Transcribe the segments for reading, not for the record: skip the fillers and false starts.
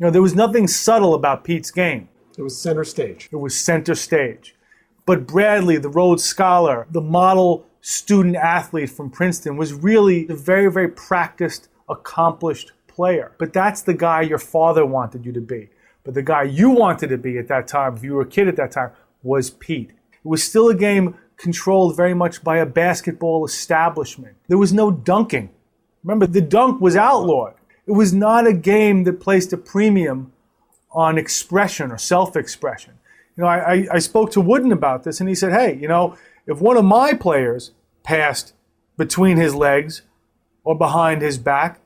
You know, there was nothing subtle about Pete's game. It was center stage. It was center stage. But Bradley, the Rhodes Scholar, the model student athlete from Princeton, was really a very, very practiced, accomplished player. But that's the guy your father wanted you to be. But the guy you wanted to be at that time, if you were a kid at that time, was Pete. It was still a game controlled very much by a basketball establishment. There was no dunking. Remember, the dunk was outlawed. It was not a game that placed a premium on expression or self-expression. You know, I spoke to Wooden about this, and he said, hey, you know, if one of my players passed between his legs or behind his back,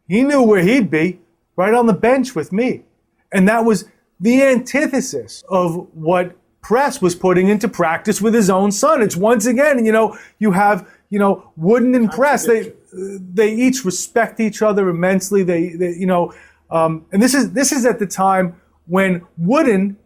he knew where he'd be, right on the bench with me. And that was the antithesis of what Press was putting into practice with his own son. It's once again, you know, you have, you know, Wooden and Press, they each respect each other immensely. They you know, and this is at the time when Wooden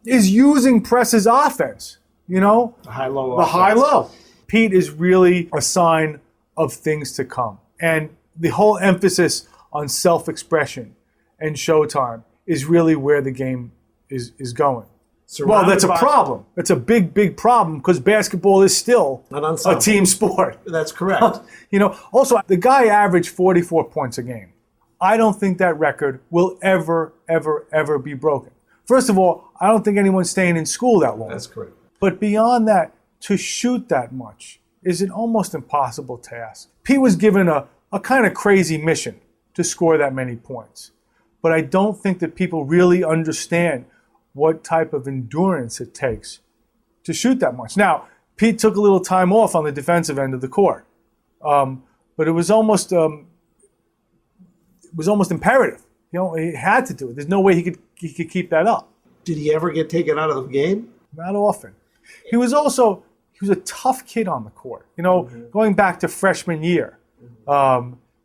is using Press's offense, you know? The high-low. The high-low. Pete is really a sign of things to come. And the whole emphasis on self-expression and showtime is really where the game is going. Well, that's a problem. That's a big, big problem because basketball is still a team sport. That's correct. You know, also, the guy averaged 44 points a game. I don't think that record will ever, ever, ever be broken. First of all, I don't think anyone's staying in school that long. That's correct. But beyond that, to shoot that much is an almost impossible task. Pete was given a kind of crazy mission to score that many points. But I don't think that people really understand what type of endurance it takes to shoot that much. Now, Pete took a little time off on the defensive end of the court, but it was almost imperative. You know, he had to do it. There's no way he could keep that up. Did he ever get taken out of the game? Not often. He was a tough kid on the court. You know, going back to freshman year,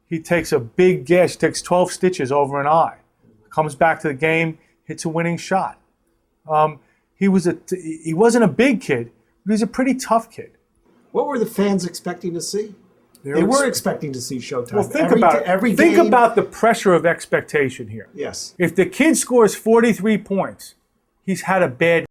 he takes a big gash, takes 12 stitches over an eye, comes back to the game, hits a winning shot. He wasn't a big kid, but he was a pretty tough kid. What were the fans expecting to see? They were expecting to see Showtime. Well, think about the pressure of expectation here. Yes. If the kid scores 43 points, he's had a bad